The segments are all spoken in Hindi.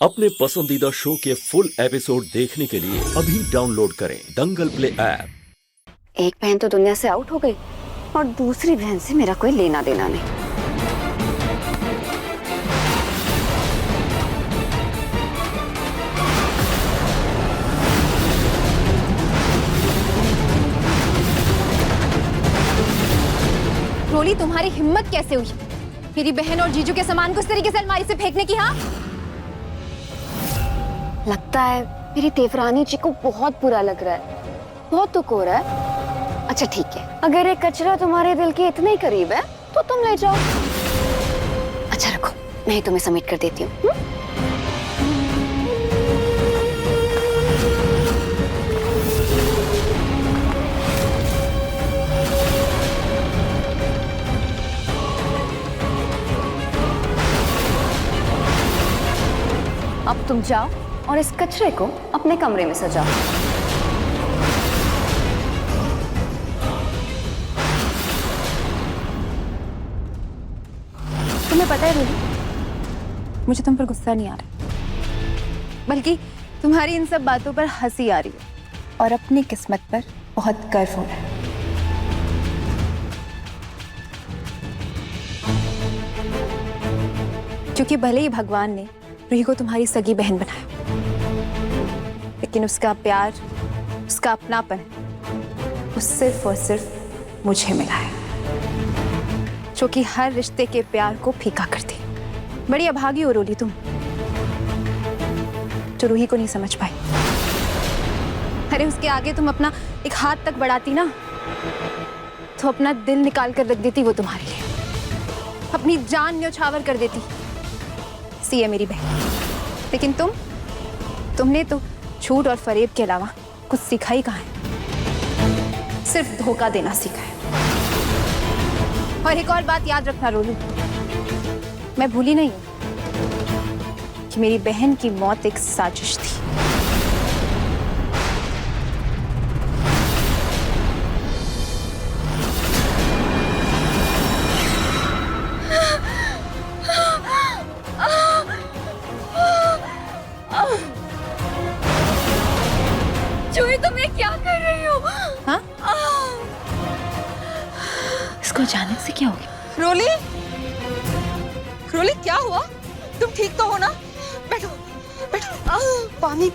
अपने पसंदीदा शो के फुल एपिसोड देखने के लिए अभी डाउनलोड करें दंगल प्ले ऐप। एक बहन तो दुनिया से आउट हो गई और दूसरी बहन से मेरा कोई लेना देना नहीं। रोली, तुम्हारी हिम्मत कैसे हुई मेरी बहन और जीजू के सामान को इस तरीके से अलमारी से फेंकने की? हाँ, लगता है मेरी तेवरानी जी को बहुत बुरा लग रहा है, बहुत दुख हो रहा है। अच्छा ठीक है, अगर ये कचरा तुम्हारे दिल के इतने ही करीब है तो तुम ले जाओ। अच्छा रखो, मैं ही तुम्हें सबमिट कर देती हूँ। अब तुम जाओ और इस कचरे को अपने कमरे में सजाओ। तुम्हें पता है रोली, मुझे तुम पर गुस्सा नहीं आ रहा, बल्कि तुम्हारी इन सब बातों पर हंसी आ रही है और अपनी किस्मत पर बहुत गर्व हो रहा है। क्योंकि भले ही भगवान ने रूही को तुम्हारी सगी बहन बनाया, लेकिन उसका प्यार, उसका अपनापन वो सिर्फ और सिर्फ मुझे मिला है, जो कि हर रिश्ते के प्यार को फीका करती। बड़ी अभागी हो रोली तुम, जो रूही को नहीं समझ पाई। अरे उसके आगे तुम अपना एक हाथ तक बढ़ाती ना, तो अपना दिल निकाल कर रख देती वो तुम्हारे लिए, अपनी जान न्यौछावर कर देती। सी है मेरी बहन, लेकिन तुमने तो झूठ और फरेब के अलावा कुछ सीखा ही कहाँ है? सिर्फ धोखा देना सीखा है। और एक और बात याद रखना रोलू, मैं भूली नहीं हूं कि मेरी बहन की मौत एक साजिश थी। जूही, तुम ये क्या कर रही हो? हाँ? इसको अचानक से क्या हो गया? रोली, रोली क्या हुआ? तुम ठीक तो हो ना? बैठो, बैठो। पानी।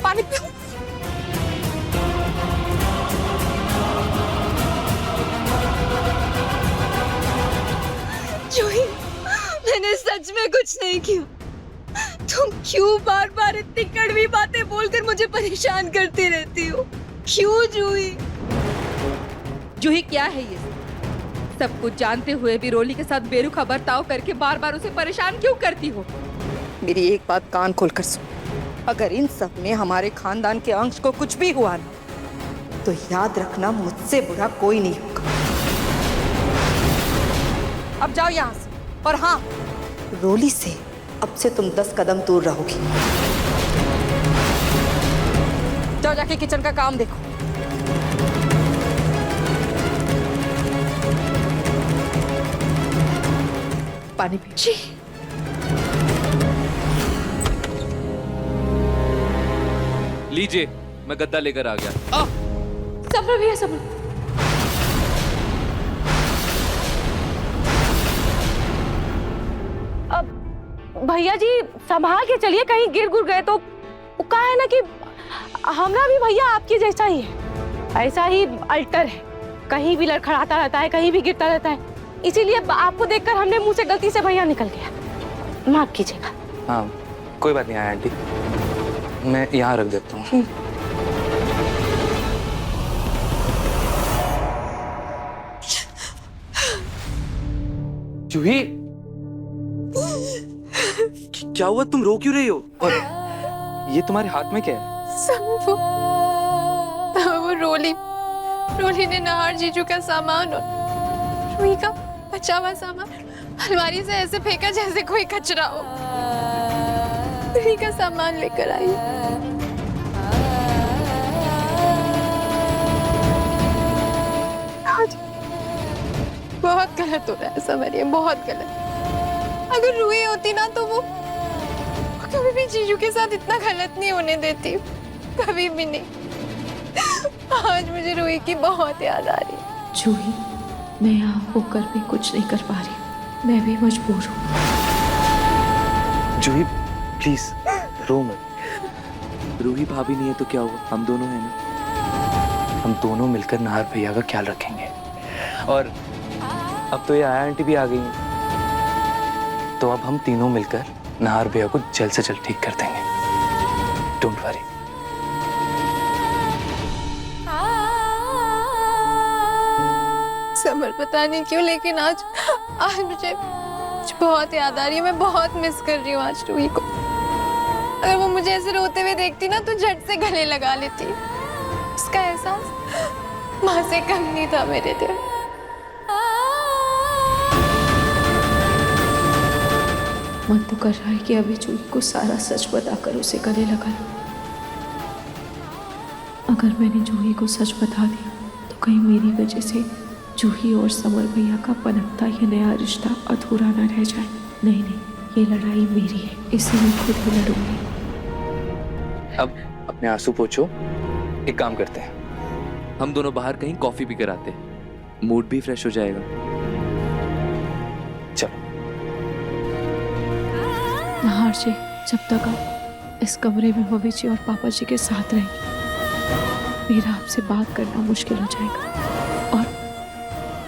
पानी पियो। जूही, मैंने सच में कुछ नहीं किया। तुम क्यों बार बार इतनी कड़वी बातें बोलकर मुझे परेशान करती रहती हो? क्यों जूही? जूही क्या है ये? सब कुछ जानते हुए भी रोली के साथ बेरुखा बर्ताव करके बार बार उसे परेशान क्यों करती हो? मेरी एक बात कान खोलकर सुन, अगर इन सब में हमारे खानदान के अंश को कुछ भी हुआ ना, तो याद रखना मुझसे बुरा कोई नहीं होगा। अब जाओ यहाँ से। और हाँ, रोली से अब से तुम 10 कदम दूर रहोगी। जाओ जाके किचन का काम देखो। पानी पी। जी। लीजिए, मैं गद्दा लेकर आ गया। सब्र भैया, सब्र। भैया जी संभाल के चलिए, कहीं गिर गुर गए तो। कहा है ना कि हमरा भी भैया आपके जैसा ही है, ऐसा ही अल्टर है, कहीं भी लड़खड़ाता रहता है, कहीं भी गिरता रहता है। इसीलिए आपको देखकर हमने मुंह से गलती से भैया निकल गया, माफ कीजिएगा। हाँ, कोई बात नहीं है आंटी, मैं यहाँ रख देता हूँ। जूही, क्या हुआ? तुम रो क्यों रही हो? और ये तुम्हारे हाथ में क्या है? सब वो रोली ने नहार जीजू का सामान और रूही का बचा हुआ सामान अलमारी से ऐसे फेंका जैसे कोई कचरा हो। रूही का सामान लेकर आई। बहुत गलत हो रहा है समर, ये बहुत गलत। अगर रूही होती ना तो वो कभी भी जीजू के साथ इतना गलत नहीं होने देती, कभी भी नहीं। आज मुझे रूही की बहुत याद आ रही है। जूही, मैं यहाँ होकर भी कुछ नहीं कर पा रही, मैं भी मजबूर हूँ। जूही प्लीज रो मत। रूही भाभी नहीं है तो क्या हुआ, हम दोनों हैं ना। हम दोनों मिलकर नाहर भैया का ख्याल रखेंगे। और अब तो ये आया आंटी भी आ गई हैं, तो अब हम तीनों मिलकर नाहर भैया को जल्द से जल्द ठीक कर देंगे। Don't worry. समर पता नहीं क्यों लेकिन आज मुझे बहुत याद आ रही है। मैं बहुत मिस कर रही हूँ आज रूही को। अगर वो मुझे ऐसे रोते हुए देखती ना तो झट से गले लगा लेती। उसका एहसास माँ से कम नहीं था मेरे दिल। मन तो कर रहा है कि अभी जूही को सारा सच बताकर उसे गले लगा लूं। अगर मैंने जूही को सच बता दिया तो कहीं मेरी वजह से जूही और समर भैया का पनपता ये नया रिश्ता अधूरा ना रह जाए। नहीं नहीं, ये लड़ाई मेरी है, इसे मैं खुद ही लड़ूंगी। अब अपने आंसू पोंछो। एक काम करते हैं, हम दोनों बाहर कहीं कॉफी पी कर आते हैं, मूड भी फ्रेश हो जाएगा। चलो। नाहर जी, जब तक आप इस कमरे में मम्मी जी और पापा जी के साथ रहेंगे, मेरा आपसे बात करना मुश्किल हो जाएगा। और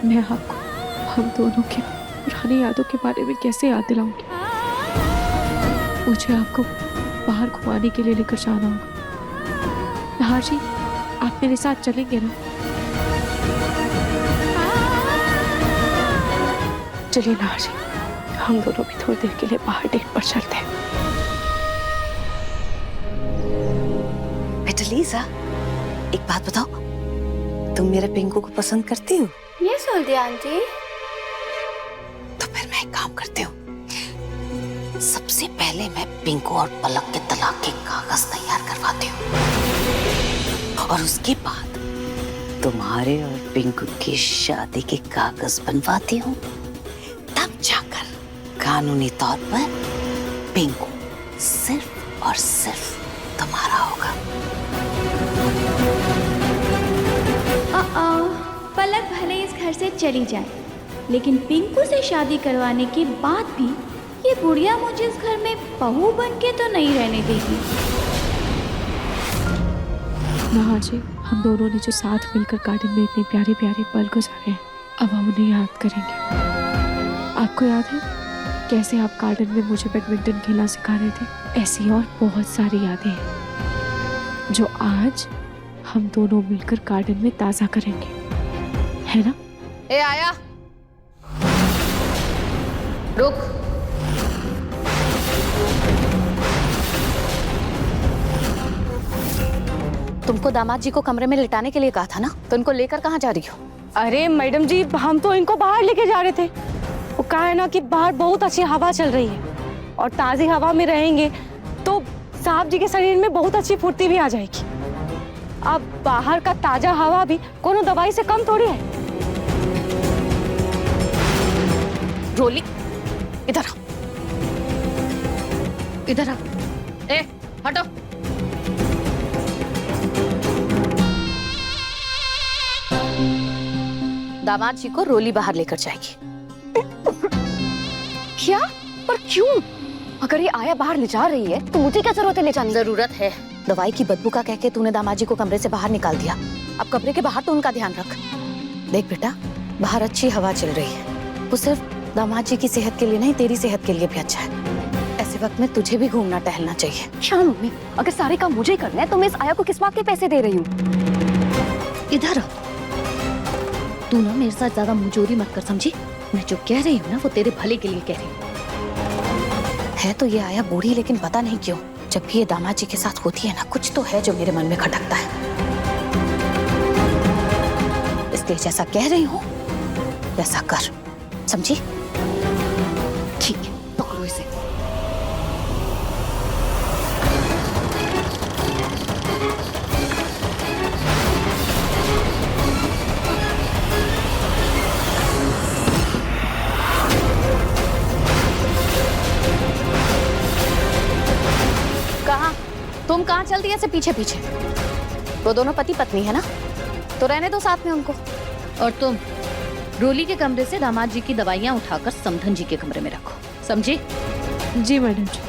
मैं आपको हम दोनों की पुरानी यादों के बारे में कैसे याद दिलाऊंगी। मुझे आपको बाहर घुमाने के लिए लेकर जाना होगा। नाहर जी, आप मेरे साथ चलेंगे ना? चलिए नाहर जी, हम दोनों भी थोड़ी देर के लिए बाहर डेट पर चलते हैं। बेटा लीजा, एक बात बताओ, तुम मेरे पिंकू को पसंद करती हो? ये सुन दिया आंटी। तो फिर मैं एक काम करती हूँ, सबसे पहले मैं पिंकू और पलक के तलाक के कागज तैयार करवाती हूँ और उसके बाद तुम्हारे और पिंकू की शादी के कागज बनवाती हूँ। तब जाकर कानूनी तौर पर पिंकू सिर्फ और सिर्फ तुम्हारा होगा। पलक भले इस घर से चली जाए, लेकिन पिंकू से शादी करवाने के बाद भी ये बुढ़िया मुझे इस घर में बहू बन के तो नहीं रहने देगी। नाहर जी, हम दोनों ने जो साथ मिलकर गार्डन में इतने प्यारे प्यारे पल गुजारे हैं, अब हम उन्हें याद करेंगे। आपको याद है कैसे आप गार्डन में मुझे बैडमिंटन खेलना सिखा रहे थे? ऐसी और बहुत सारी यादें हैं जो आज हम दोनों मिलकर गार्डन में ताज़ा करेंगे, है ना? ए आया, रुक। तुमको दामाद जी को कमरे में लिटाने के लिए कहा था ना, तो इनको लेकर कहाँ जा रही हो? अरे मैडम जी, हम तो इनको बाहर लेके जा रहे थे। वो कहा है ना कि बाहर बहुत अच्छी हवा चल रही है और ताज़ी हवा में रहेंगे तो साहब जी के शरीर में बहुत अच्छी फुर्ती भी आ जाएगी। अब बाहर का ताजा हवा भी कोनो दवाई से कम थोड़ी है। रोली, इधर आओ। इधर आओ। ए हटो। दामाद जी को रोली बाहर लेकर जाएगी। क्या? पर क्यों? अगर ये आया बाहर ले जा रही है तो मुझे क्या जरूरत है ले जाने की? जरूरत है। दवाई की बदबू का कह के तूने दामाद जी को कमरे से बाहर निकाल दिया। अब कमरे के बाहर तो उनका ध्यान रख। देख बेटा, बाहर अच्छी हवा चल रही है, वो सिर्फ दामाद जी की सेहत के लिए नहीं, तेरी सेहत के लिए भी अच्छा है। ऐसे वक्त में तुझे भी घूमना टहलना चाहिए। क्या मम्मी, अगर सारे काम मुझे ही करना है तो मैं इस आया को किस बात के पैसे दे रही हूँ? इधर तू ना मेरे साथ ज्यादा मुंहजोरी मत कर, समझी? मैं जो कह रही हूँ ना वो तेरे भले के लिए कह रही हूँ। है तो ये आया बूढ़ी, लेकिन पता नहीं क्यों जब भी ये दामाद जी के साथ होती है ना, कुछ तो है जो मेरे मन में खटकता है। इसलिए जैसा कह रही हूँ वैसा कर, समझी? ठीक है, पकड़ो इसे। तुम कहाँ चल दिए ऐसे पीछे पीछे? वो दोनों पति पत्नी है ना, तो रहने दो साथ में उनको। और तुम रोली के कमरे से दामाद जी की दवाइयाँ उठाकर समधन जी के कमरे में रखो, समझे? जी मैडम जी।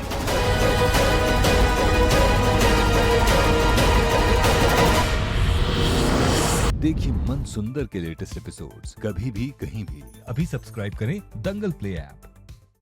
देखिए मन सुंदर के लेटेस्ट एपिसोड्स कभी भी कहीं भी। अभी सब्सक्राइब करें दंगल प्ले ऐप।